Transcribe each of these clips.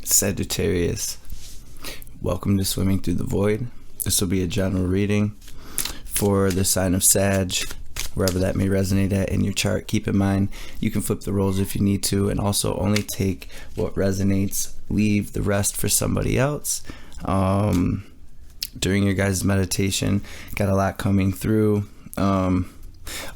Sagittarius, welcome to Swimming Through the Void. This will be a general reading for the sign of Sag, wherever that may resonate at in your chart. Keep in mind, you can flip the roles if you need to, and also only take what resonates, leave the rest for somebody else. During your guys' meditation, got a lot coming through.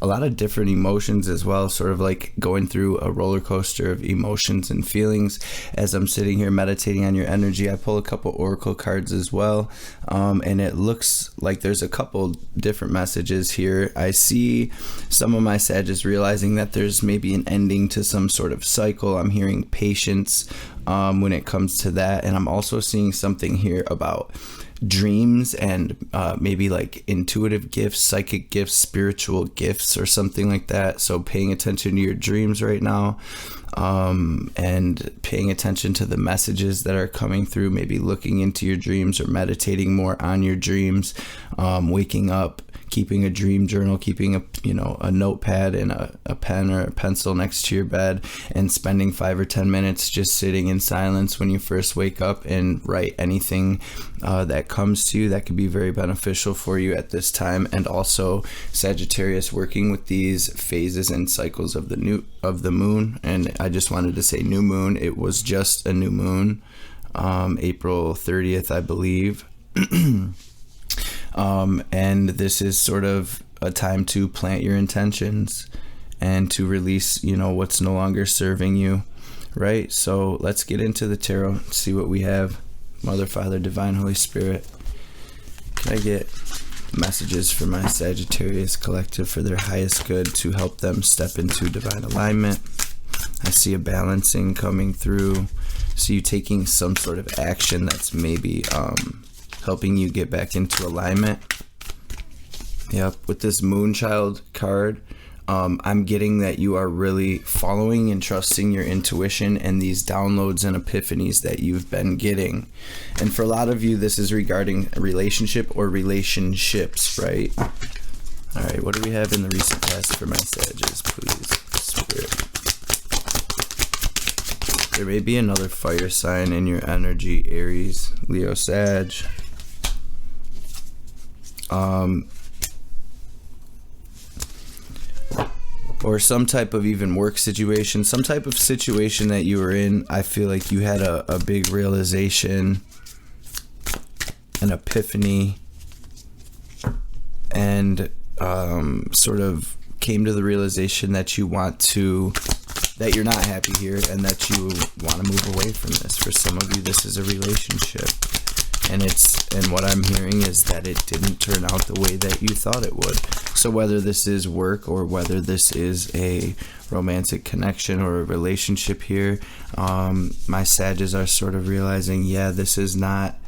A lot of different emotions as well, sort of like going through a roller coaster of emotions and feelings. As I'm sitting here meditating on your energy, I pull a couple oracle cards as well, and it looks like there's a couple different messages here. I see some of my Sages realizing that there's maybe an ending to some sort of cycle. I'm hearing patience when it comes to that, and I'm also seeing something here about dreams and maybe like intuitive gifts, psychic gifts, spiritual gifts, or something like that. So paying attention to your dreams right now, and paying attention to the messages that are coming through, maybe looking into your dreams or meditating more on your dreams, waking up, keeping a dream journal, keeping a notepad and a pen or a pencil next to your bed, and spending 5 or 10 minutes just sitting in silence when you first wake up and write anything that comes to you. That could be very beneficial for you at this time. And also Sagittarius, working with these phases and cycles of the moon. And I just wanted to say new moon. It was just a new moon, April 30th, I believe. And this is sort of a time to plant your intentions and to release, what's no longer serving you, right? So let's get into the tarot, see what we have. Mother, Father, Divine, Holy Spirit, can I get messages for my Sagittarius collective for their highest good to help them step into divine alignment? I see a balancing coming through. See you taking some sort of action that's maybe helping you get back into alignment. Yep, with this Moonchild card, I'm getting that you are really following and trusting your intuition and these downloads and epiphanies that you've been getting. And for a lot of you, this is regarding a relationship or relationships, right? All right, what do we have in the recent past for my Sages, please, Spirit? There may be another fire sign in your energy, Aries, Leo, Sag. Or some type of even work situation, some type of situation that you were in. I feel like you had a big realization, an epiphany, and sort of came to the realization that you're not happy here and that you want to move away from this. For some of you, this is a relationship. And what I'm hearing is that it didn't turn out the way that you thought it would. So whether this is work or whether this is a romantic connection or a relationship here, my Sages are sort of realizing, this is not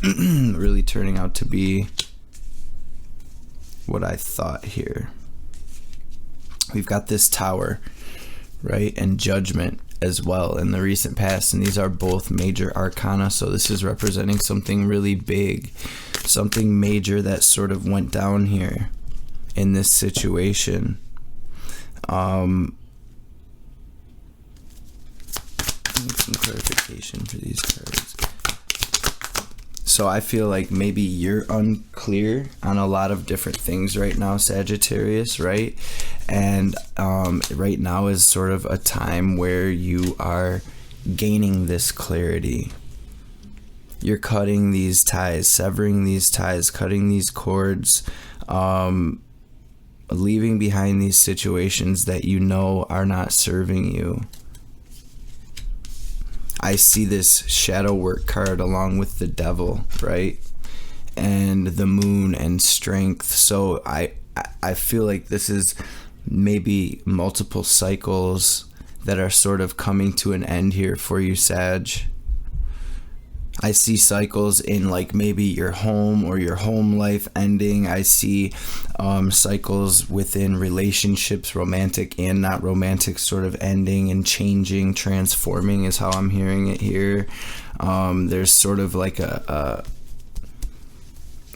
really turning out to be what I thought here. We've got this Tower, right, and Judgment as well in the recent past, and these are both major arcana. So this is representing something really big, something major that sort of went down here in this situation. Need some clarification for these cards. So I feel like maybe you're unclear on a lot of different things right now, Sagittarius, right? And right now is sort of a time where you are gaining this clarity. You're cutting these ties, severing these ties, cutting these cords, leaving behind these situations that you know are not serving you. I see this shadow work card along with the Devil, right? And the Moon and strength. So I feel like this is maybe multiple cycles that are sort of coming to an end here for you, Sag. I see cycles in like maybe your home or your home life ending. I see cycles within relationships, romantic and not romantic, sort of ending and changing, transforming is how I'm hearing it here. There's sort of like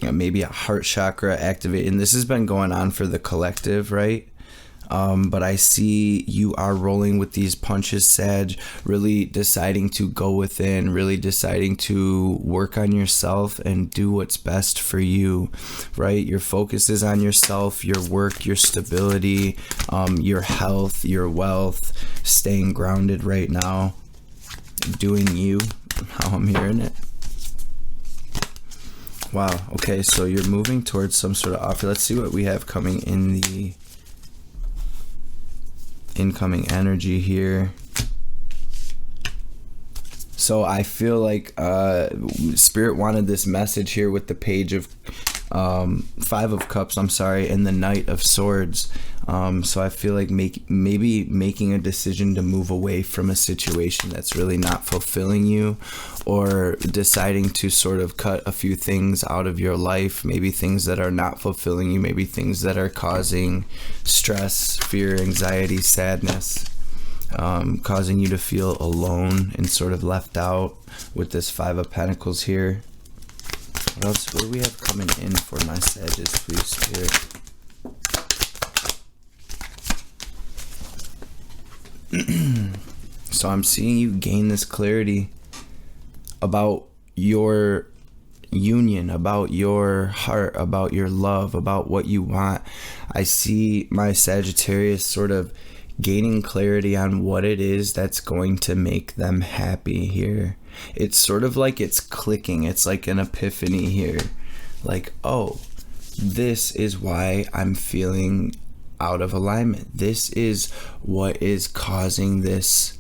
maybe a heart chakra activating. This has been going on for the collective, right? But I see you are rolling with these punches, Sag, really deciding to go within, really deciding to work on yourself and do what's best for you, right? Your focus is on yourself, your work, your stability, your health, your wealth, staying grounded right now, doing you, how I'm hearing it. Wow, okay, so you're moving towards some sort of offer. Let's see what we have coming in the incoming energy here. So I feel like Spirit wanted this message here with the page of Five of Cups, and the Knight of Swords. So I feel like maybe making a decision to move away from a situation that's really not fulfilling you, or deciding to sort of cut a few things out of your life, maybe things that are not fulfilling you, maybe things that are causing stress, fear, anxiety, sadness, causing you to feel alone and sort of left out with this Five of Pentacles here. What else? What do we have coming in for my Sagittarius, please, Spirit? So I'm seeing you gain this clarity about your union, about your heart, about your love, about what you want. I see my Sagittarius sort of gaining clarity on what it is that's going to make them happy here. It's sort of like it's clicking. It's like an epiphany here. Like, oh, this is why I'm feeling out of alignment. This is what is causing this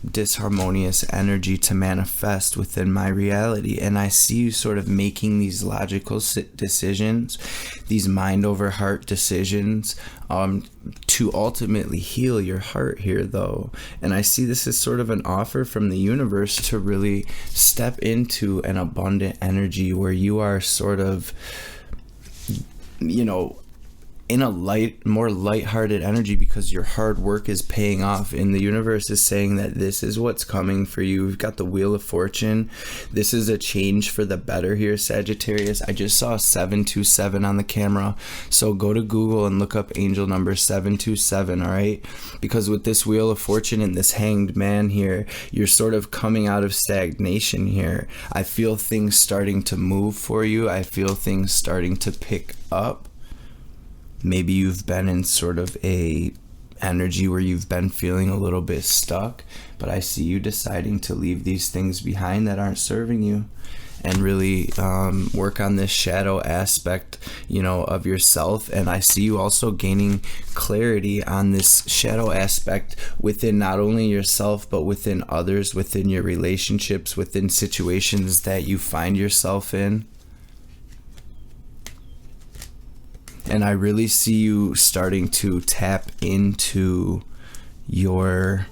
disharmonious energy to manifest within my reality. And I see you sort of making these logical decisions, these mind over heart decisions, to ultimately heal your heart here, though. And I see this as sort of an offer from the universe to really step into an abundant energy where you are sort of, you know, in a more lighthearted energy, because your hard work is paying off, and the universe is saying that this is what's coming for you. We've got the Wheel of Fortune. This is a change for the better here, Sagittarius. I just saw 727 on the camera, so go to Google and look up angel number 727, all right? Because with this Wheel of Fortune and this Hanged Man here, you're sort of coming out of stagnation here. I feel things starting to move for you. I feel things starting to pick up. Maybe you've been in sort of a energy where you've been feeling a little bit stuck, but I see you deciding to leave these things behind that aren't serving you, and really work on this shadow aspect, you know, of yourself. And I see you also gaining clarity on this shadow aspect within not only yourself, but within others, within your relationships, within situations that you find yourself in. And I really see you starting to tap into your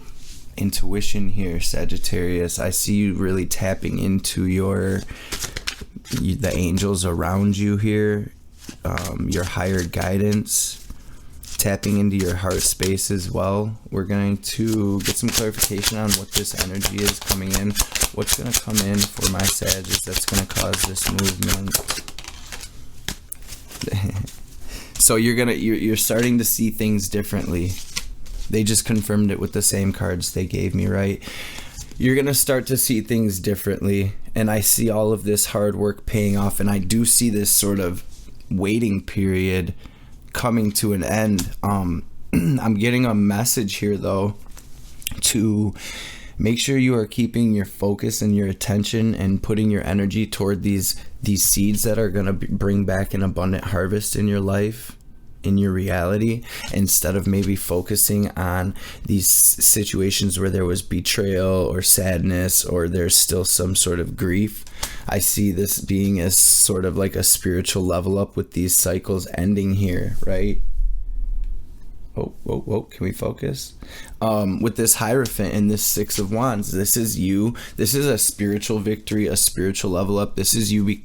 intuition here, Sagittarius. I see you really tapping into the angels around you here, your higher guidance, tapping into your heart space as well. We're going to get some clarification on what this energy is coming in. What's going to come in for my Sagittarius that's going to cause this movement. So you're starting to see things differently. They just confirmed it with the same cards they gave me, right? You're going to start to see things differently, and I see all of this hard work paying off, and I do see this sort of waiting period coming to an end. I'm getting a message here, though, to make sure you are keeping your focus and your attention and putting your energy toward these seeds that are going to bring back an abundant harvest in your life, in your reality, instead of maybe focusing on these situations where there was betrayal or sadness, or there's still some sort of grief. I see this being as sort of like a spiritual level up with these cycles ending here, right? Whoa, can we focus? With this Hierophant and this Six of Wands, this is you. This is a spiritual victory, a spiritual level up. This is you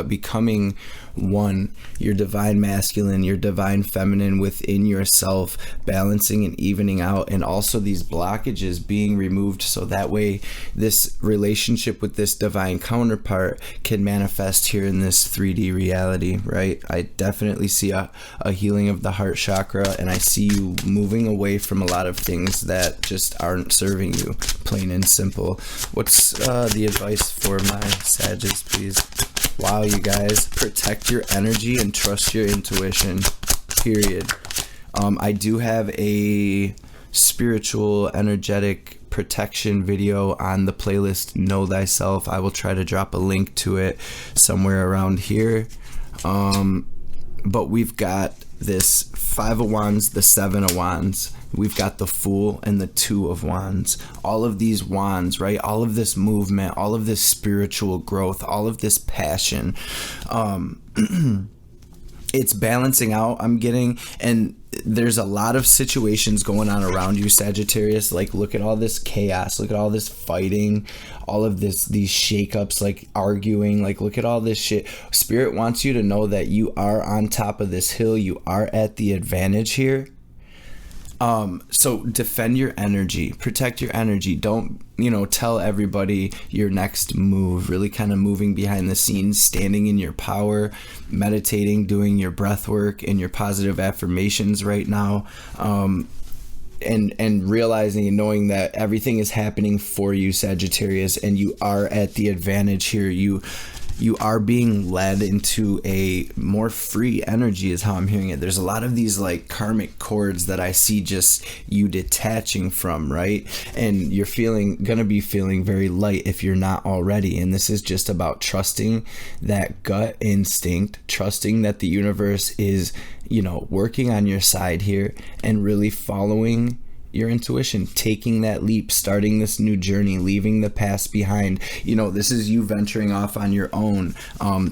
becoming one, your divine masculine, your divine feminine within yourself, balancing and evening out, and also these blockages being removed, so that way this relationship with this divine counterpart can manifest here in this 3D reality, right? I definitely see a healing of the heart chakra, and I see you moving away from a lot of things that just aren't serving you, plain and simple. What's the advice for my Sagittarius, please? Wow, you guys, protect your energy and trust your intuition, period. I do have a spiritual, energetic protection video on the playlist Know Thyself. I will try to drop a link to it somewhere around here. But we've got this 5 of Wands, the 7 of Wands. We've got the Fool and the 2 of Wands. All of these wands, right? All of this movement, all of this spiritual growth, all of this passion. It's balancing out, I'm getting, and there's a lot of situations going on around you, Sagittarius. Like, look at all this chaos, look at all this fighting, all of these shakeups, like arguing, like look at all this shit. Spirit wants you to know that you are on top of this hill, you are at the advantage here. So defend your energy, protect your energy. Don't, tell everybody your next move, really kind of moving behind the scenes, standing in your power, meditating, doing your breath work and your positive affirmations right now. And realizing and knowing that everything is happening for you, Sagittarius, and you are at the advantage here. You are being led into a more free energy is how I'm hearing it. There's a lot of these like karmic cords that I see just you detaching from, right? And you're gonna be feeling very light if you're not already. And this is just about trusting that gut instinct, trusting that the universe is, working on your side here, and really following your intuition, taking that leap, starting this new journey, leaving the past behind. This is you venturing off on your own,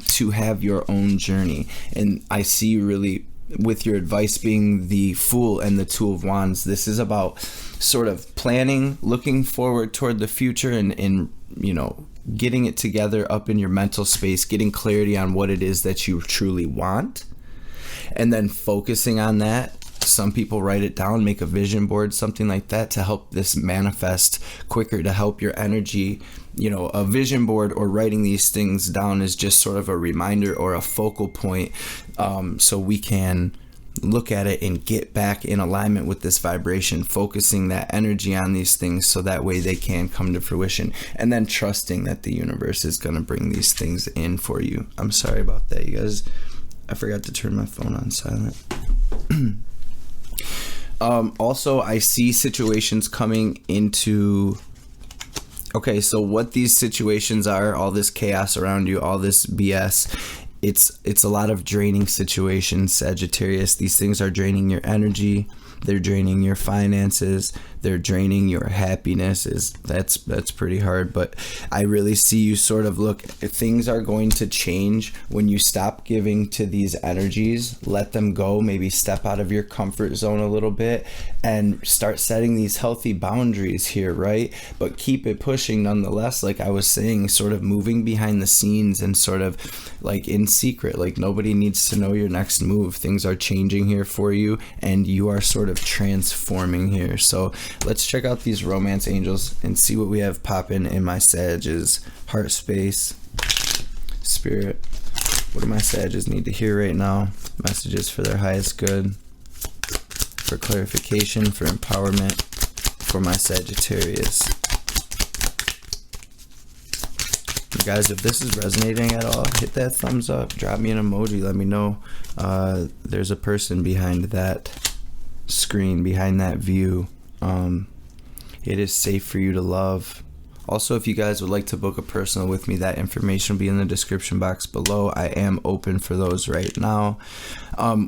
to have your own journey. And I see you really, with your advice being the Fool and the 2 of Wands, this is about sort of planning, looking forward toward the future, and getting it together up in your mental space, getting clarity on what it is that you truly want, and then focusing on that. Some people write it down, make a vision board, something like that, to help this manifest quicker, to help your energy. A vision board or writing these things down is just sort of a reminder or a focal point, so we can look at it and get back in alignment with this vibration, focusing that energy on these things so that way they can come to fruition, and then trusting that the universe is going to bring these things in for you. I'm sorry about that, you guys. I forgot to turn my phone on silent. Also, I see situations coming into... Okay, so what these situations are, all this chaos around you, all this BS, it's a lot of draining situations, Sagittarius. These things are draining your energy, they're draining your finances, they're draining your happiness. That's pretty hard, but I really see you sort of look, things are going to change when you stop giving to these energies, let them go, maybe step out of your comfort zone a little bit and start setting these healthy boundaries here, right? But keep it pushing nonetheless, like I was saying, sort of moving behind the scenes and sort of like in secret, like nobody needs to know your next move. Things are changing here for you, and you are sort of transforming here. So let's check out these romance angels and see what we have popping in my Sages heart space. Spirit, what do my Sages need to hear right now? Messages for their highest good, for clarification, for empowerment, for my Sagittarius. You guys, if this is resonating at all, hit that thumbs up, drop me an emoji, let me know there's a person behind that screen, behind that view. It is safe for you to love. Also, if you guys would like to book a personal with me, that information will be in the description box below. I am open for those right now.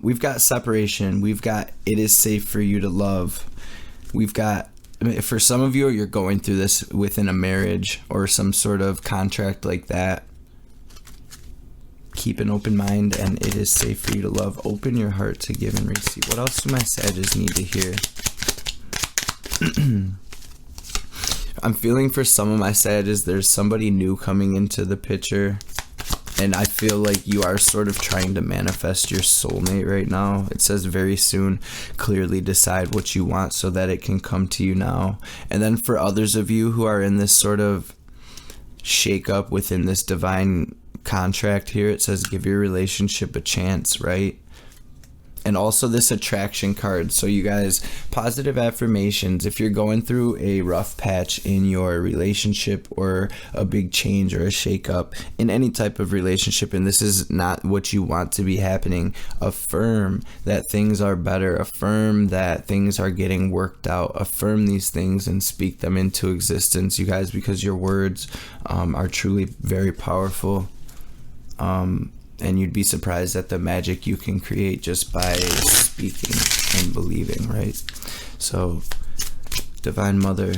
We've got separation. We've got it is safe for you to love. We've got, for some of you, you're going through this within a marriage or some sort of contract like that. Keep an open mind, and it is safe for you to love. Open your heart to give and receive. What else do my Sages need to hear? I'm feeling for some of my Sages, there's somebody new coming into the picture. And I feel like you are sort of trying to manifest your soulmate right now. It says very soon, clearly decide what you want so that it can come to you now. And then for others of you who are in this sort of shake up within this divine contract here, it says give your relationship a chance, right? And also this attraction card. So you guys, positive affirmations. If you're going through a rough patch in your relationship or a big change or a shakeup in any type of relationship, and this is not what you want to be happening, affirm that things are better. Affirm that things are getting worked out. Affirm these things and speak them into existence, you guys, because your words are truly very powerful. And you'd be surprised at the magic you can create just by speaking and believing, right? So, Divine Mother,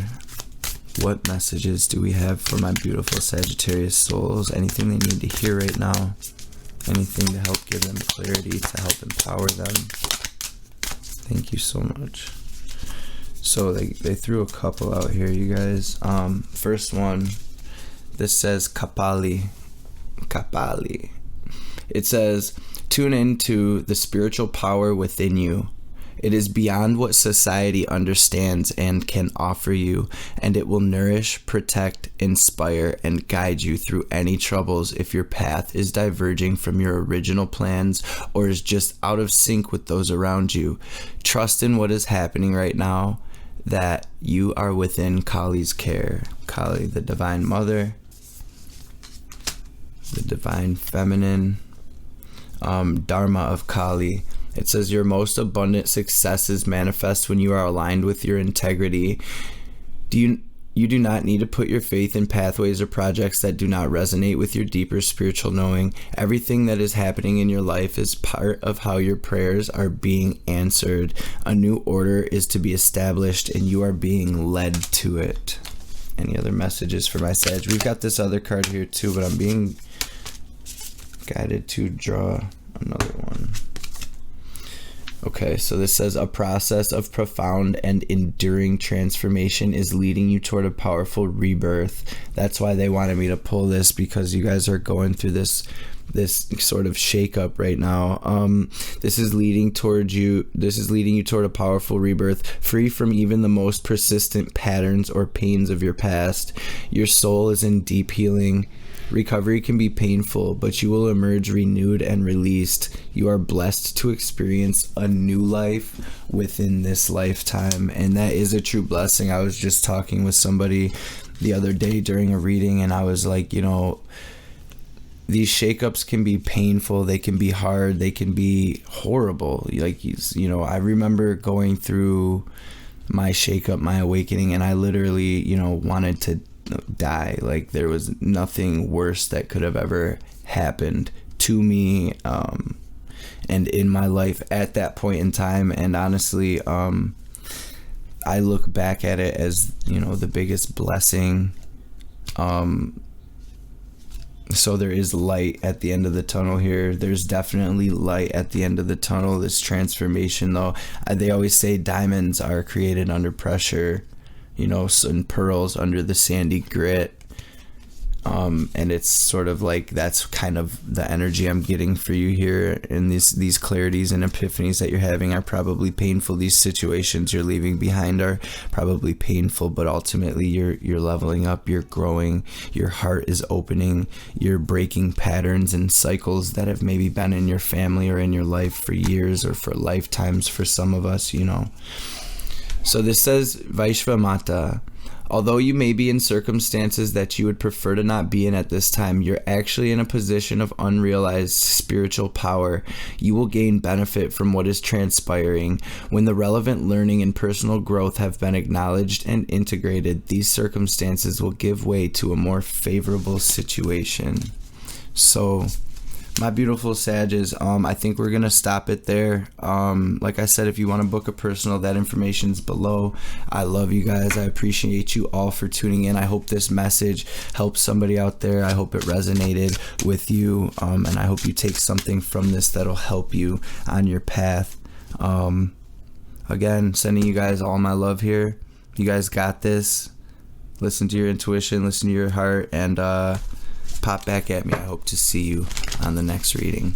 what messages do we have for my beautiful Sagittarius souls? Anything they need to hear right now? Anything to help give them clarity, to help empower them? Thank you so much. So, they threw a couple out here, you guys. First one, this says Kapali. Kapali. It says, tune into the spiritual power within you. It is beyond what society understands and can offer you, and it will nourish, protect, inspire, and guide you through any troubles if your path is diverging from your original plans or is just out of sync with those around you. Trust in what is happening right now, that you are within Kali's care. Kali, the Divine Mother, the Divine Feminine, Dharma of Kali. It says your most abundant successes manifest when you are aligned with your integrity. You do not need to put your faith in pathways or projects that do not resonate with your deeper spiritual knowing. Everything that is happening in your life is part of how your prayers are being answered. A new order is to be established and you are being led to it. Any other messages for my Sag? We've got this other card here too, but I'm being guided to draw another one. Okay, so this says a process of profound and enduring transformation is leading you toward a powerful rebirth. That's why they wanted me to pull this, because you guys are going through this sort of shakeup right now. This is leading you toward a powerful rebirth, free from even the most persistent patterns or pains of your past. Your soul is in deep healing. Recovery can be painful, but you will emerge renewed and released. You are blessed to experience a new life within this lifetime, and that is a true blessing. I was just talking with somebody the other day during a reading, and I was like, these shakeups can be painful, they can be hard, they can be horrible. Like, I remember going through my shakeup, my awakening, and I literally, wanted to die. Like, there was nothing worse that could have ever happened to me and in my life at that point in time. And honestly, I look back at it as the biggest blessing. So there is light at the end of the tunnel here. There's definitely light at the end of the tunnel. This transformation, though, they always say diamonds are created under pressure, and pearls under the sandy grit. And it's sort of like, that's kind of the energy I'm getting for you here. And these clarities and epiphanies that you're having are probably painful. These situations you're leaving behind are probably painful, but ultimately you're leveling up, you're growing, your heart is opening, you're breaking patterns and cycles that have maybe been in your family or in your life for years or for lifetimes for some of us, So this says, Vaishva Mata, although you may be in circumstances that you would prefer to not be in at this time, you're actually in a position of unrealized spiritual power. You will gain benefit from what is transpiring. When the relevant learning and personal growth have been acknowledged and integrated, these circumstances will give way to a more favorable situation. So, my beautiful Sages, I think we're gonna stop it there. Like I said, if you want to book a personal, that information's below. I love you guys. I appreciate you all for tuning in. I hope this message helps somebody out there. I hope it resonated with you, and I hope you take something from this that'll help you on your path. Again, sending you guys all my love here. You guys got this. Listen to your intuition, listen to your heart, and pop back at me. I hope to see you on the next reading.